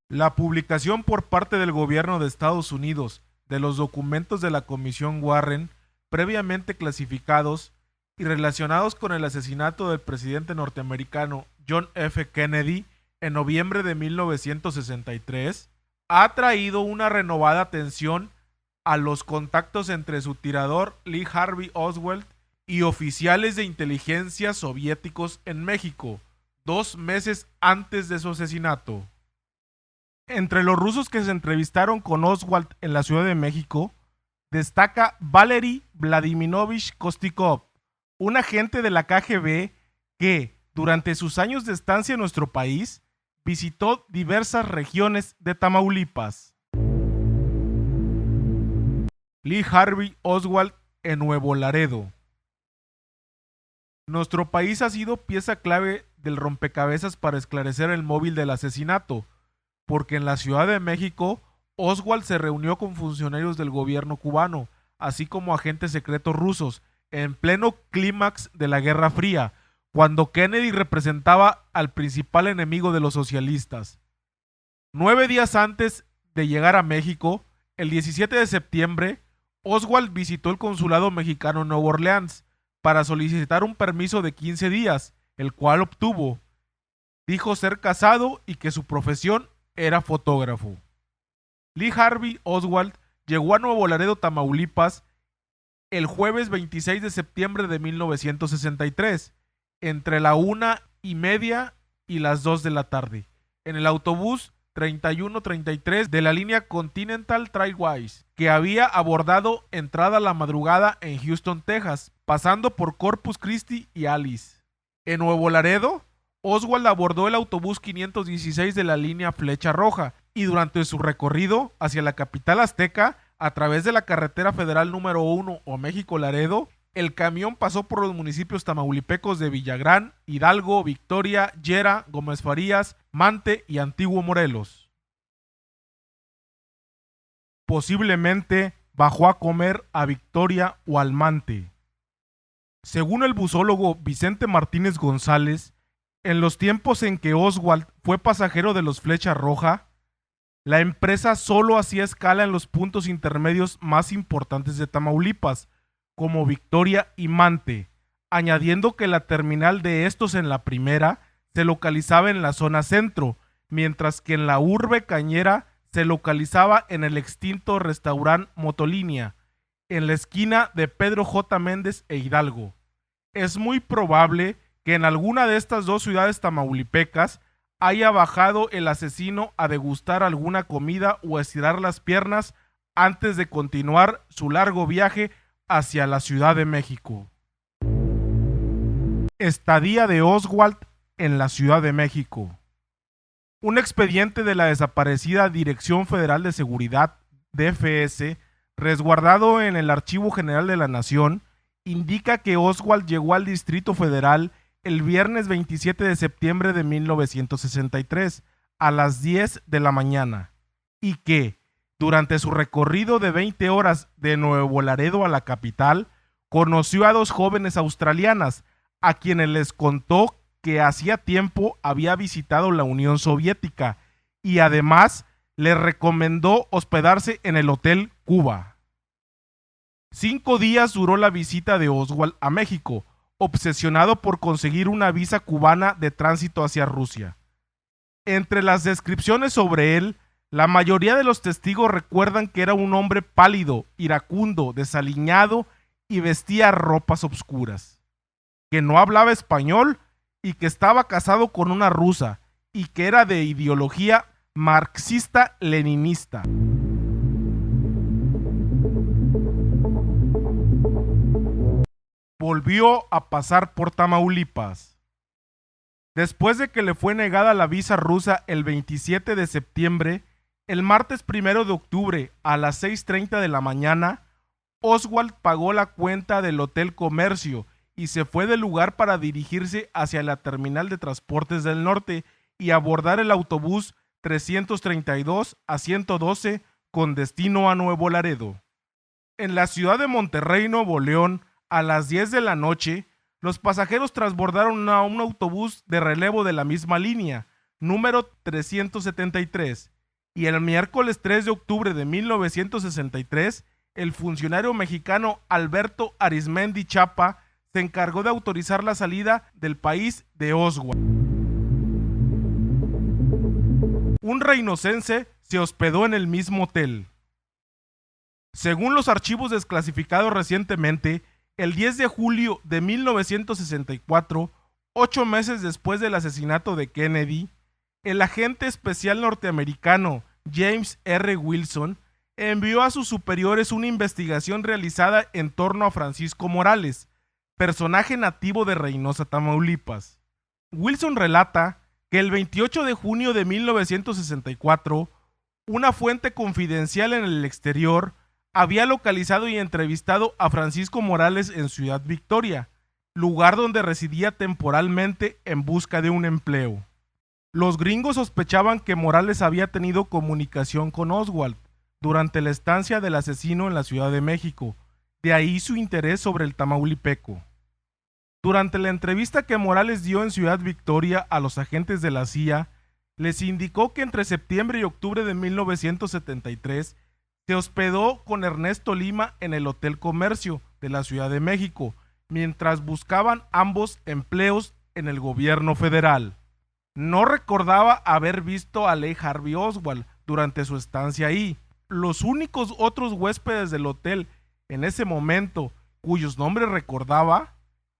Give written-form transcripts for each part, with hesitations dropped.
La publicación por parte del gobierno de Estados Unidos de los documentos de la Comisión Warren, previamente clasificados y relacionados con el asesinato del presidente norteamericano John F. Kennedy en noviembre de 1963, ha traído una renovada atención a los contactos entre su tirador Lee Harvey Oswald y oficiales de inteligencia soviéticos en México, 2 meses antes de su asesinato. Entre los rusos que se entrevistaron con Oswald en la Ciudad de México, destaca Valery Vladimirovich Kostikov, un agente de la KGB que, durante sus años de estancia en nuestro país, visitó diversas regiones de Tamaulipas. Lee Harvey Oswald en Nuevo Laredo. Nuestro país ha sido pieza clave del rompecabezas para esclarecer el móvil del asesinato, porque en la Ciudad de México, Oswald se reunió con funcionarios del gobierno cubano, así como agentes secretos rusos, en pleno clímax de la Guerra Fría, cuando Kennedy representaba al principal enemigo de los socialistas. 9 días antes de llegar a México, el 17 de septiembre, Oswald visitó el consulado mexicano en Nueva Orleans para solicitar un permiso de 15 días, el cual obtuvo. Dijo ser casado y que su profesión era fotógrafo. Lee Harvey Oswald llegó a Nuevo Laredo, Tamaulipas, el jueves 26 de septiembre de 1963, entre la 1:30 y las 2 de la tarde, en el autobús 3133 de la línea Continental Trailways, que había abordado entrada la madrugada en Houston, Texas, pasando por Corpus Christi y Alice. En Nuevo Laredo, Oswald abordó el autobús 516 de la línea Flecha Roja y durante su recorrido hacia la capital azteca, a través de la carretera federal número 1 o México-Laredo, el camión pasó por los municipios tamaulipecos de Villagrán, Hidalgo, Victoria, Llera, Gómez Farías, Mante y Antiguo Morelos. Posiblemente bajó a comer a Victoria o al Mante. Según el busólogo Vicente Martínez González, en los tiempos en que Oswald fue pasajero de los Flecha Roja, la empresa solo hacía escala en los puntos intermedios más importantes de Tamaulipas, como Victoria y Mante, añadiendo que la terminal de estos en la primera se localizaba en la zona centro, mientras que en la urbe cañera se localizaba en el extinto restaurante Motolínea, en la esquina de Pedro J. Méndez e Hidalgo. Es muy probable que en alguna de estas dos ciudades tamaulipecas haya bajado el asesino a degustar alguna comida o estirar las piernas antes de continuar su largo viaje hacia la Ciudad de México. Estadía de Oswald en la Ciudad de México. Un expediente de la desaparecida Dirección Federal de Seguridad, DFS, resguardado en el Archivo General de la Nación, indica que Oswald llegó al Distrito Federal el viernes 27 de septiembre de 1963 a las 10 de la mañana y que, durante su recorrido de 20 horas de Nuevo Laredo a la capital, conoció a 2 jóvenes australianas, a quienes les contó que hacía tiempo había visitado la Unión Soviética y además les recomendó hospedarse en el Hotel Cuba. 5 días duró la visita de Oswald a México, obsesionado por conseguir una visa cubana de tránsito hacia Rusia. Entre las descripciones sobre él, la mayoría de los testigos recuerdan que era un hombre pálido, iracundo, desaliñado y vestía ropas oscuras, que no hablaba español y que estaba casado con una rusa y que era de ideología marxista-leninista. Volvió a pasar por Tamaulipas. Después de que le fue negada la visa rusa el 27 de septiembre, el martes 1 de octubre a las 6:30 de la mañana, Oswald pagó la cuenta del Hotel Comercio y se fue del lugar para dirigirse hacia la terminal de transportes del norte y abordar el autobús 332 a 112 con destino a Nuevo Laredo. En la ciudad de Monterrey, Nuevo León, a las 10 de la noche, los pasajeros transbordaron a un autobús de relevo de la misma línea, número 373, y el miércoles 3 de octubre de 1963, el funcionario mexicano Alberto Arizmendi Chapa se encargó de autorizar la salida del país de Oswald. Un reinocense se hospedó en el mismo hotel. Según los archivos desclasificados recientemente, el 10 de julio de 1964, 8 meses después del asesinato de Kennedy, el agente especial norteamericano James R. Wilson envió a sus superiores una investigación realizada en torno a Francisco Morales, personaje nativo de Reynosa, Tamaulipas. Wilson relata que el 28 de junio de 1964, una fuente confidencial en el exterior había localizado y entrevistado a Francisco Morales en Ciudad Victoria, lugar donde residía temporalmente en busca de un empleo. Los gringos sospechaban que Morales había tenido comunicación con Oswald durante la estancia del asesino en la Ciudad de México, de ahí su interés sobre el tamaulipeco. Durante la entrevista que Morales dio en Ciudad Victoria a los agentes de la CIA, les indicó que entre septiembre y octubre de 1973 se hospedó con Ernesto Lima en el Hotel Comercio de la Ciudad de México, mientras buscaban ambos empleos en el gobierno federal. No recordaba haber visto a Lee Harvey Oswald durante su estancia ahí. Los únicos otros huéspedes del hotel en ese momento, cuyos nombres recordaba,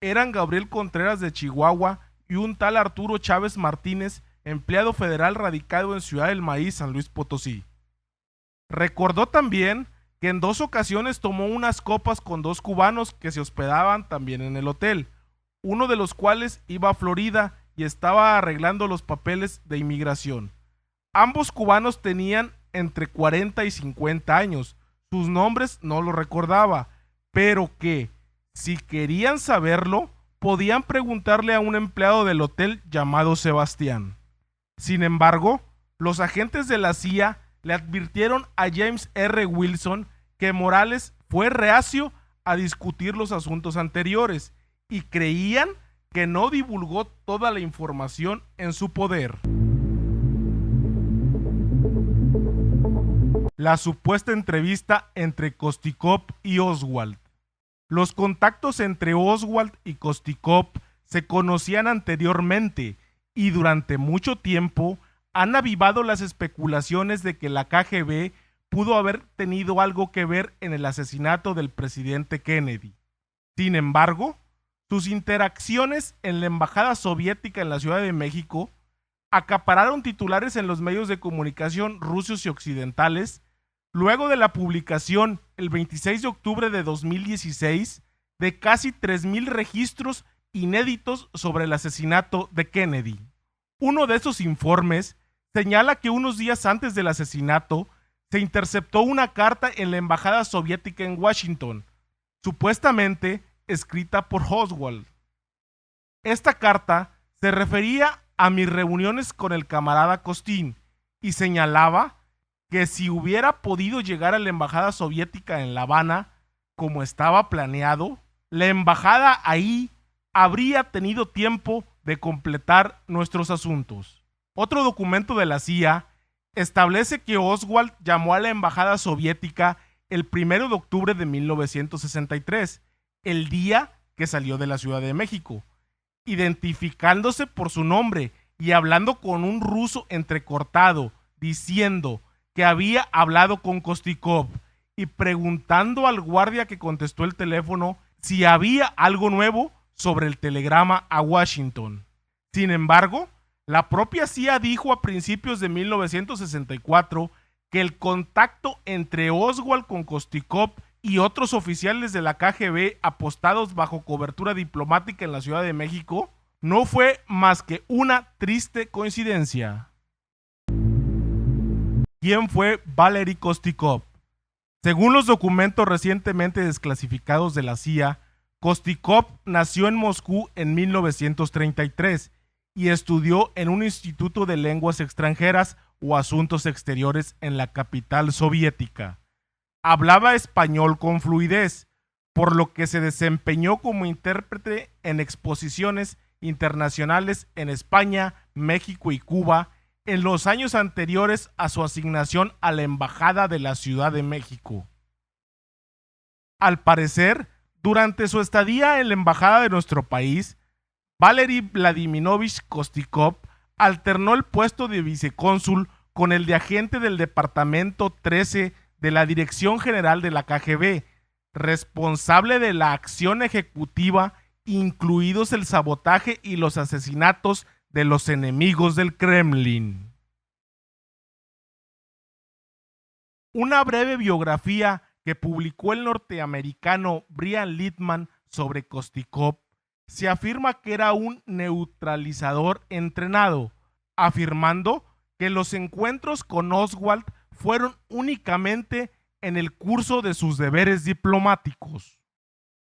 eran Gabriel Contreras de Chihuahua y un tal Arturo Chávez Martínez, empleado federal radicado en Ciudad del Maíz, San Luis Potosí. Recordó también que en 2 ocasiones tomó unas copas con 2 cubanos que se hospedaban también en el hotel, uno de los cuales iba a Florida y estaba arreglando los papeles de inmigración. Ambos cubanos tenían entre 40 y 50 años, sus nombres no los recordaba, pero que, si querían saberlo, podían preguntarle a un empleado del hotel llamado Sebastián. Sin embargo, los agentes de la CIA le advirtieron a James R. Wilson que Morales fue reacio a discutir los asuntos anteriores y creían que no divulgó toda la información en su poder. La supuesta entrevista entre Kostikov y Oswald. Los contactos entre Oswald y Kostikov se conocían anteriormente y durante mucho tiempo han avivado las especulaciones de que la KGB pudo haber tenido algo que ver en el asesinato del presidente Kennedy. Sin embargo, sus interacciones en la embajada soviética en la Ciudad de México acapararon titulares en los medios de comunicación rusos y occidentales luego de la publicación el 26 de octubre de 2016 de casi 3,000 registros inéditos sobre el asesinato de Kennedy. Uno de esos informes señala que unos días antes del asesinato se interceptó una carta en la embajada soviética en Washington, supuestamente escrita por Oswald. Esta carta se refería a mis reuniones con el camarada Costin y señalaba que si hubiera podido llegar a la embajada soviética en La Habana, como estaba planeado, la embajada ahí habría tenido tiempo de completar nuestros asuntos. Otro documento de la CIA establece que Oswald llamó a la embajada soviética el 1 de octubre de 1963, el día que salió de la Ciudad de México, identificándose por su nombre y hablando con un ruso entrecortado, diciendo que había hablado con Kostikov y preguntando al guardia que contestó el teléfono si había algo nuevo sobre el telegrama a Washington. Sin embargo, la propia CIA dijo a principios de 1964 que el contacto entre Oswald con Kostikov y otros oficiales de la KGB apostados bajo cobertura diplomática en la Ciudad de México no fue más que una triste coincidencia. ¿Quién fue Valery Kostikov? Según los documentos recientemente desclasificados de la CIA, Kostikov nació en Moscú en 1933 y estudió en un instituto de lenguas extranjeras o asuntos exteriores en la capital soviética. Hablaba español con fluidez, por lo que se desempeñó como intérprete en exposiciones internacionales en España, México y Cuba en los años anteriores a su asignación a la Embajada de la Ciudad de México. Al parecer, durante su estadía en la embajada de nuestro país, Valery Vladimirovich Kostikov alternó el puesto de vicecónsul con el de agente del Departamento 13 de la Dirección General de la KGB, responsable de la acción ejecutiva, incluidos el sabotaje y los asesinatos de los enemigos del Kremlin. Una breve biografía que publicó el norteamericano Brian Littman sobre Kostikov se afirma que era un neutralizador entrenado, afirmando que los encuentros con Oswald fueron únicamente en el curso de sus deberes diplomáticos.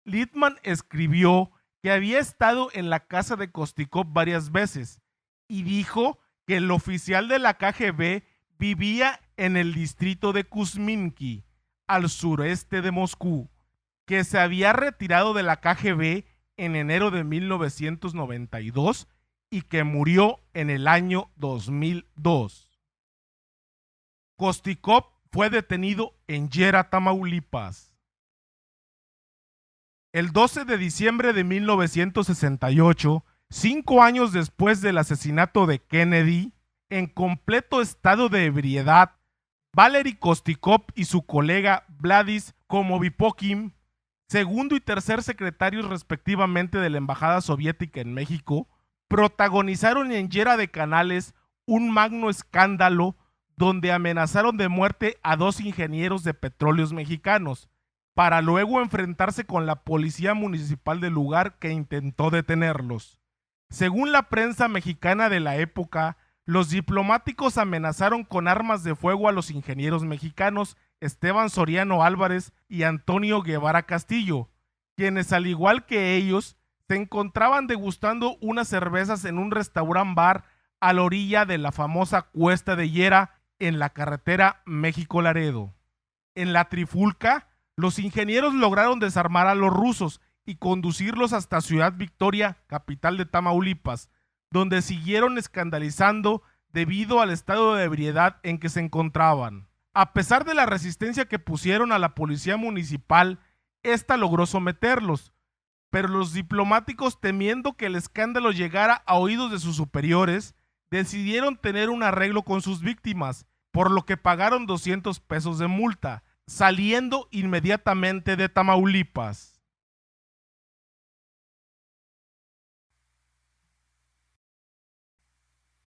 Littman escribió que había estado en la casa de Kostikov varias veces y dijo que el oficial de la KGB vivía en el distrito de Kuzminki, al sureste de Moscú, que se había retirado de la KGB en enero de 1992 y que murió en el año 2002. Kostikov fue detenido en Yera, Tamaulipas. El 12 de diciembre de 1968, 5 años después del asesinato de Kennedy, en completo estado de ebriedad, Valery Kostikov y su colega Vladis Komovipokim, segundo y tercer secretarios respectivamente de la Embajada Soviética en México, protagonizaron en Yera de Canales un magno escándalo donde amenazaron de muerte a 2 ingenieros de petróleos mexicanos, para luego enfrentarse con la policía municipal del lugar que intentó detenerlos. Según la prensa mexicana de la época, los diplomáticos amenazaron con armas de fuego a los ingenieros mexicanos Esteban Soriano Álvarez y Antonio Guevara Castillo, quienes al igual que ellos se encontraban degustando unas cervezas en un restaurant bar a la orilla de la famosa Cuesta de Yera en la carretera México-Laredo. En la trifulca, los ingenieros lograron desarmar a los rusos y conducirlos hasta Ciudad Victoria, capital de Tamaulipas, donde siguieron escandalizando debido al estado de ebriedad en que se encontraban. A pesar de la resistencia que pusieron a la policía municipal, esta logró someterlos, pero los diplomáticos, temiendo que el escándalo llegara a oídos de sus superiores, decidieron tener un arreglo con sus víctimas, por lo que pagaron 200 pesos de multa, saliendo inmediatamente de Tamaulipas.